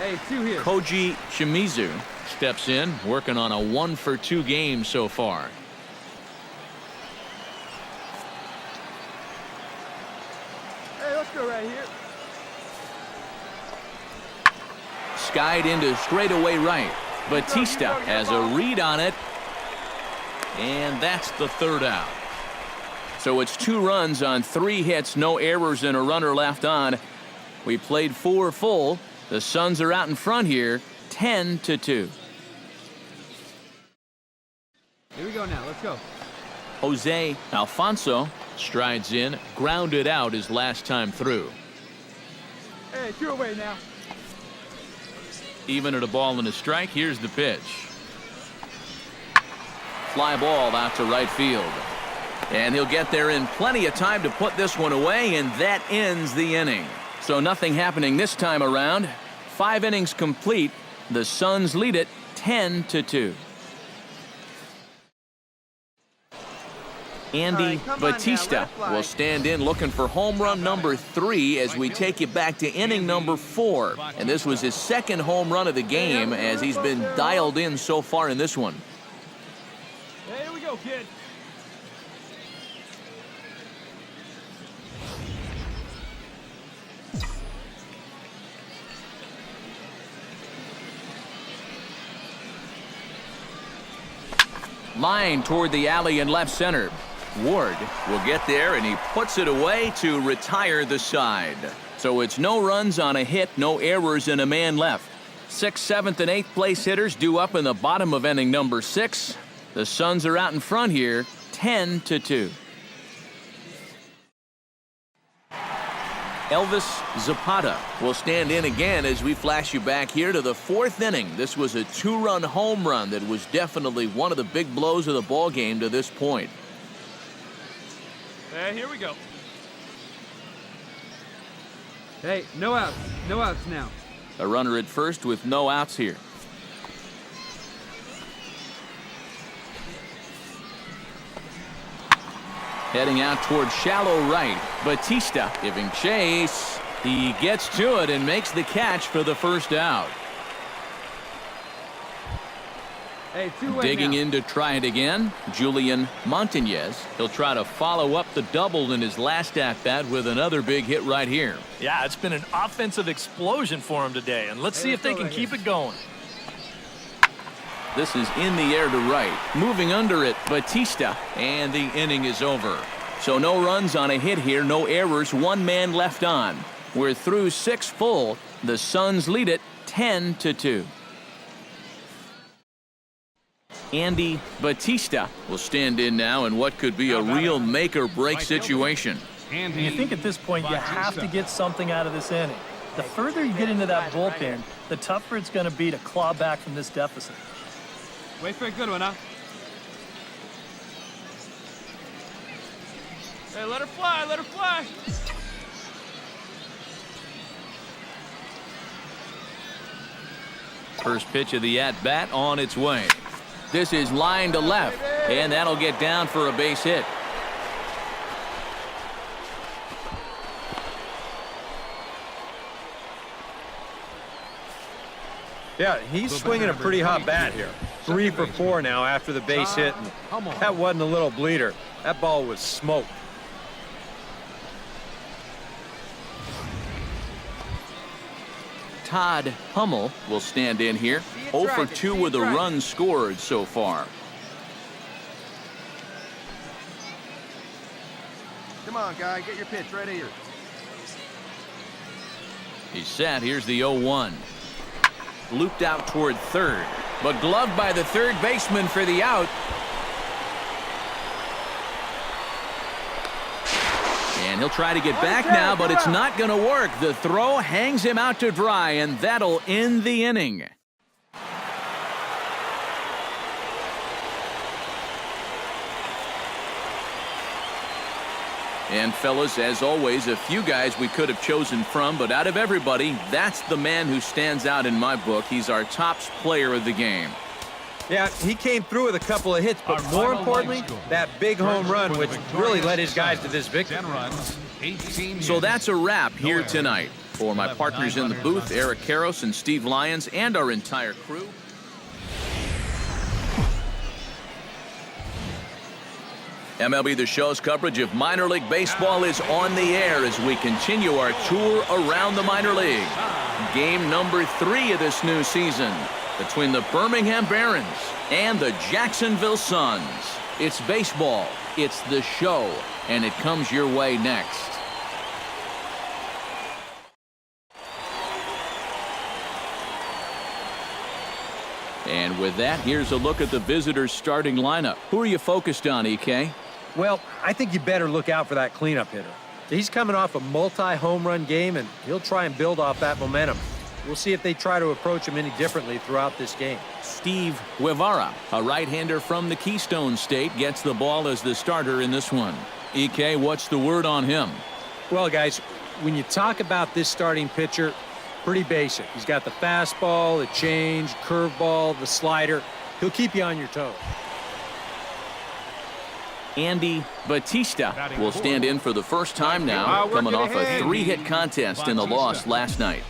Hey, 2 here. Koji Shimizu steps in, working on a 1-for-2 game so far. Hey, let's go right here. Skied into straightaway right. Batista has a read on it. And that's the 3rd out. So it's 2 runs on 3 hits, no errors, and a runner left on. We played 4 full. The Suns are out in front here, 10-2. Here we go now. Let's go. Jose Alfonso strides in, grounded out his last time through. Hey, 2 away now. Even at a ball and a strike, here's the pitch. Fly ball out to right field. And he'll get there in plenty of time to put this one away, and that ends the inning. So nothing happening this time around. 5 innings complete. The Suns lead it 10-2. Andy Batista will stand in looking for home run number 3 as we take you back to inning number 4. And this was his 2nd home run of the game as he's been dialed in so far in this one. Hey, here we go, kid. Line toward the alley in left center. Ward will get there, and he puts it away to retire the side. So it's no runs on a hit, no errors, and a man left. 6th, 7th, and 8th place hitters due up in the bottom of inning number 6. The Suns are out in front here, 10-2. Elvis Zapata will stand in again as we flash you back here to the 4th inning. This was a 2-run home run that was definitely one of the big blows of the ball game to this point. Hey, here we go. Hey, no outs. No outs now. A runner at first with no outs here. Heading out toward shallow right. Batista giving chase. He gets to it and makes the catch for the 1st out. Hey, 2 away Digging now. in to try it again, Julian Montañez. He'll try to follow up the double in his last at-bat with another big hit right here. Yeah, it's been an offensive explosion for him today, and let's see if they can keep it going. This is in the air to right. Moving under it, Batista, and the inning is over. So no runs on a hit here, no errors, 1 man left on. We're through 6 full. The Suns lead it 10-2. Andy Batista will stand in now in what could be a real make-or-break situation. And you think at this point you have to get something out of this inning. The further you get into that bullpen, the tougher it's going to be to claw back from this deficit. Wait for a good one, huh? Hey, let her fly, let her fly. First pitch of the at-bat on its way. This is line to left, and that'll get down for a base hit. Yeah, he's swinging a pretty hot bat here. 3 for 4 now after the base hit. And that wasn't a little bleeder. That ball was smoked. Todd Hummel will stand in here. 0 for 2 with a run scored so far. Come on, guy, get your pitch right here. He's set. Here's the 0-1. Looped out toward 3rd, but gloved by the 3rd baseman for the out. And he'll try to get back now, but it's not going to work. The throw hangs him out to dry, and that'll end the inning. And fellas, as always, a few guys we could have chosen from, but out of everybody, that's the man who stands out in my book. He's our top player of the game. Yeah, he came through with a couple of hits, but more importantly, that big home run, which really led his guys to this victory. So that's a wrap here tonight. For my partners in the booth, Eric Karros and Steve Lyons, and our entire crew. MLB The Show's coverage of minor league baseball is on the air as we continue our tour around the minor leagues. Game number 3 of this new season between the Birmingham Barons and the Jacksonville Suns. It's baseball, it's the show, and it comes your way next. And with that, here's a look at the visitors' starting lineup. Who are you focused on, EK? Well, I think you better look out for that cleanup hitter. He's coming off a multi-home run game, and he'll try and build off that momentum. We'll see if they try to approach him any differently throughout this game. Steve Guevara, a right-hander from the Keystone State, gets the ball as the starter in this one. EK, what's the word on him? Well, guys, when you talk about this starting pitcher, pretty basic. He's got the fastball, the change, curveball, the slider. He'll keep you on your toes. Andy Batista will stand in for the first time now, coming off a 3-hit contest in the loss last night.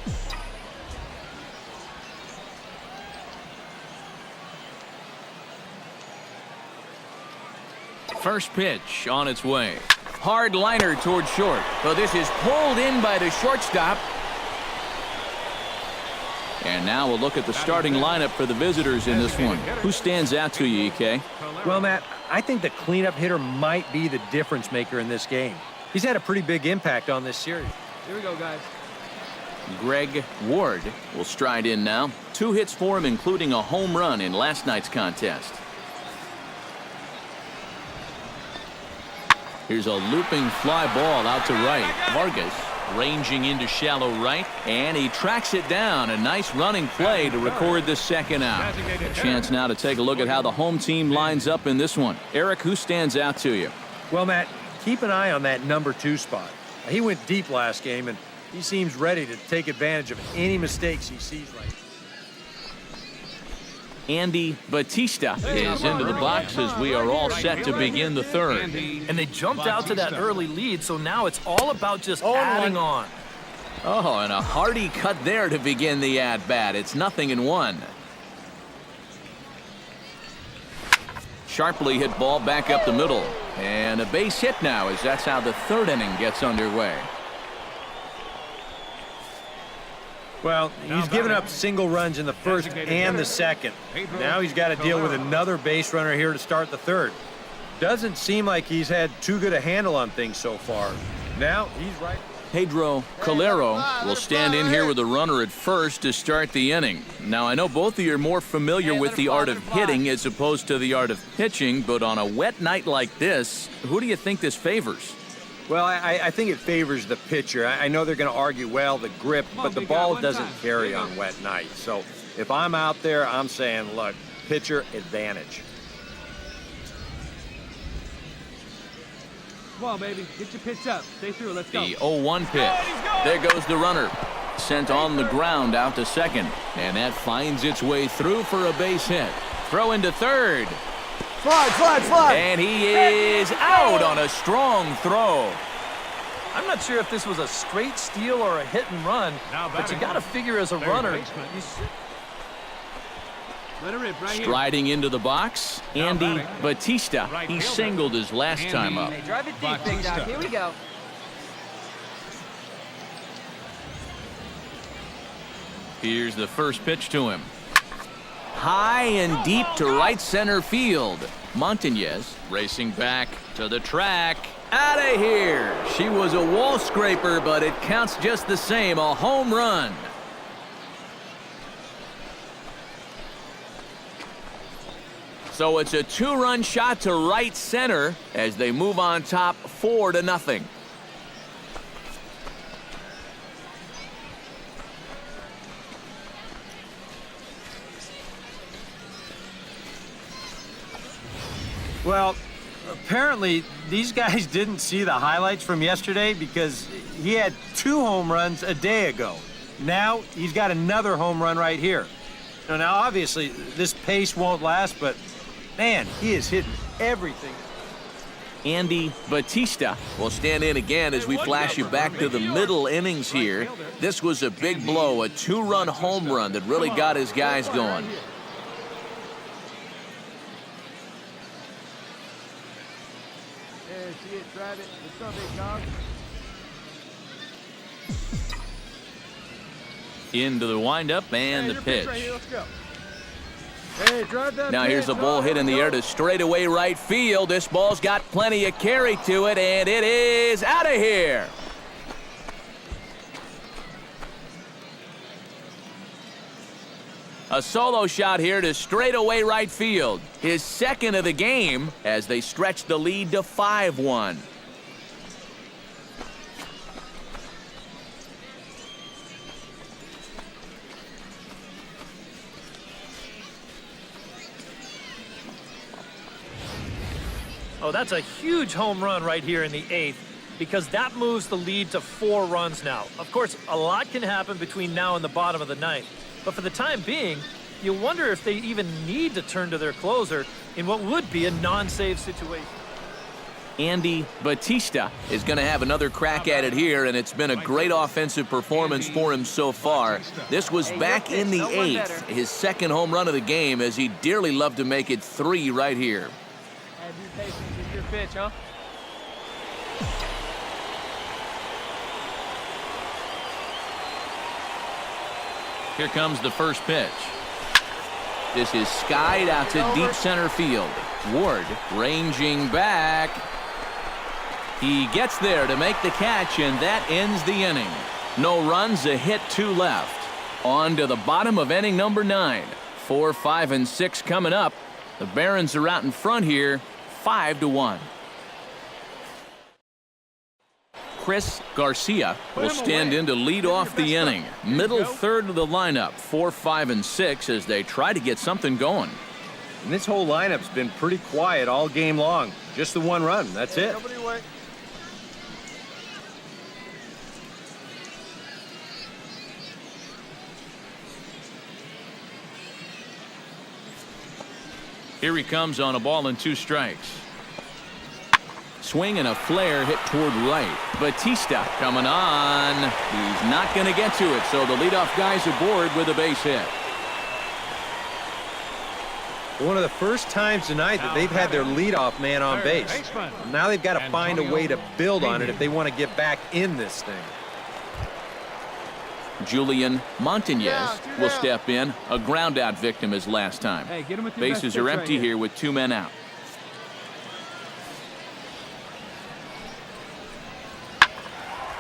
First pitch on its way. Hard liner toward short. But this is pulled in by the shortstop. And now we'll look at the starting lineup for the visitors in this one. Who stands out to you, EK? Well, Matt, I think the cleanup hitter might be the difference maker in this game. He's had a pretty big impact on this series. Here we go, guys. Greg Ward will stride in now. 2 hits for him, including a home run in last night's contest. Here's a looping fly ball out to right. Vargas ranging into shallow right, and he tracks it down. A nice running play to record the second out. A chance now to take a look at how the home team lines up in this one. Eric, who stands out to you? Well, Matt, keep an eye on that number 2 spot. He went deep last game, and he seems ready to take advantage of any mistakes he sees right now. Andy Batista is into the box as we are all set to begin the third. And they jumped out to that early lead, so now it's all about just adding on. Oh, and a hearty cut there to begin the at-bat. It's 0-1. Sharply hit ball back up the middle. And a base hit now, as that's how the third inning gets underway. Well, he's given up single runs in the first and the second. Now he's got to deal with another base runner here to start the third. Doesn't seem like he's had too good a handle on things so far. Now he's right. Pedro Calero will stand in here with a runner at first to start the inning. Now, I know both of you are more familiar with the art of hitting as opposed to the art of pitching, but on a wet night like this, who do you think this favors? Well, I think it favors the pitcher. I know they're going to argue, well, the grip, but the ball doesn't carry on wet nights. So if I'm out there, I'm saying, look, pitcher advantage. Come on, baby. Get your pitch up. Stay through. Let's go. The 0-1 pitch. There goes the runner. Sent on the ground out to second. And that finds its way through for a base hit. Throw into third. Slide. And he is out on a strong throw. I'm not sure if this was a straight steal or a hit and run, but you got to figure as a runner. Let it rip right here. Striding into the box, Andy Batista. He singled his last time up. Hey, drive it deep, Big Doc. Here we go. Here's the first pitch to him. High and deep to right center field. Montañez racing back to the track. Out of here. She was a wall scraper, but it counts just the same. A home run. So it's a 2-run shot to right center as they move on top 4-0. Well, apparently these guys didn't see the highlights from yesterday because he had 2 home runs a day ago. Now he's got another home run right here. Now obviously this pace won't last, but man, he is hitting everything. Andy Batista will stand in again as we flash you back to the middle innings here. This was a big blow, a 2-run home run that really got his guys going. See it, drive it. Let's go, big dog. Into the windup and the pitch. Right here. Let's go. Hey, drive that Now here's a pitch, ball dog. hit in the air to straightaway right field. This ball's got plenty of carry to it, and it is out of here. A solo shot here to straightaway right field. His second of the game as they stretch the lead to 5-1. Oh, that's a huge home run right here in the 8th because that moves the lead to 4 runs now. Of course, a lot can happen between now and the bottom of the 9th. But for the time being, you wonder if they even need to turn to their closer in what would be a non-save situation. Andy Batista is going to have another crack at it here, and it's been a great offensive performance for him so far. This was back in the 8th, his second home run of the game, as he dearly loved to make it 3 right here. Hey, be patient with your pitch, huh? Here comes the first pitch. This is skied out to deep center field. Ward ranging back. He gets there to make the catch, and that ends the inning. No runs, a hit, 2 left. On to the bottom of inning number 9. 4, 5, and 6 coming up. The Barons are out in front here, 5-1. Chris Garcia will stand in to lead off the inning. Middle third of the lineup, 4, 5, and 6 as they try to get something going. And this whole lineup's been pretty quiet all game long. Just the 1 run. That's it. Nobody wait. Here he comes on a ball and 2 strikes. Swing and a flare hit toward right. Batista coming on. He's not going to get to it, so the leadoff guy's aboard with a base hit. One of the first times tonight that they've had their leadoff man on base. Now they've got to find a way to build on it if they want to get back in this thing. Julian Montañez will step in, a ground-out victim as last time. Hey, get him with your best Bases pitch are right empty here with 2 men out.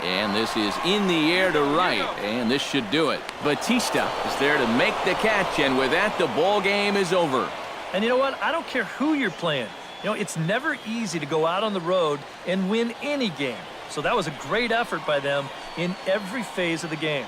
And this is in the air to right, and this should do it. Batista is there to make the catch, and with that, the ball game is over. And you know what? I don't care who you're playing. You know, it's never easy to go out on the road and win any game. So that was a great effort by them in every phase of the game.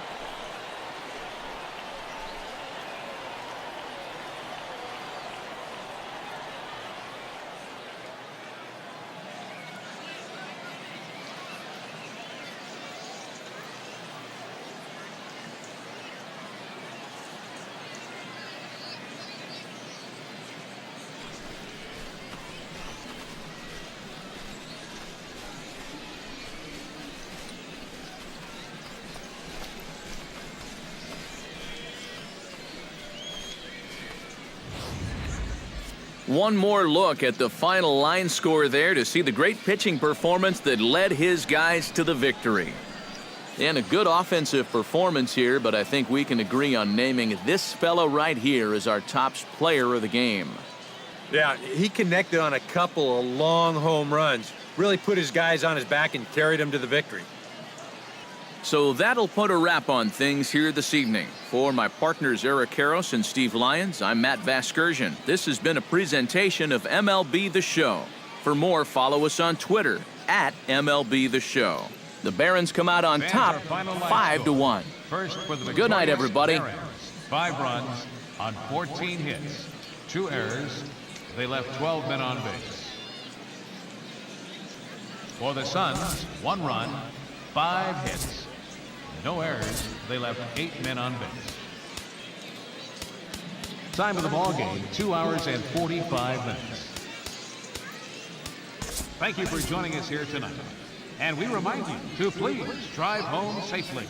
One more look at the final line score there to see the great pitching performance that led his guys to the victory. And a good offensive performance here, but I think we can agree on naming this fellow right here as our top player of the game. Yeah, he connected on a couple of long home runs. Really put his guys on his back and carried them to the victory. So that'll put a wrap on things here this evening. For my partners Eric Karros and Steve Lyons, I'm Matt Vasgersian. This has been a presentation of MLB The Show. For more, follow us on Twitter at MLB The Show. The Barons come out on top, 5-1. First for the Good night, everybody. Barons. 5 runs on 14 hits, 2 errors. They left 12 men on base. For the Suns, 1 run, 5 hits. No errors. They left 8 men on base. Time of the ball game, 2 hours and 45 minutes. Thank you for joining us here tonight. And we remind you to please drive home safely.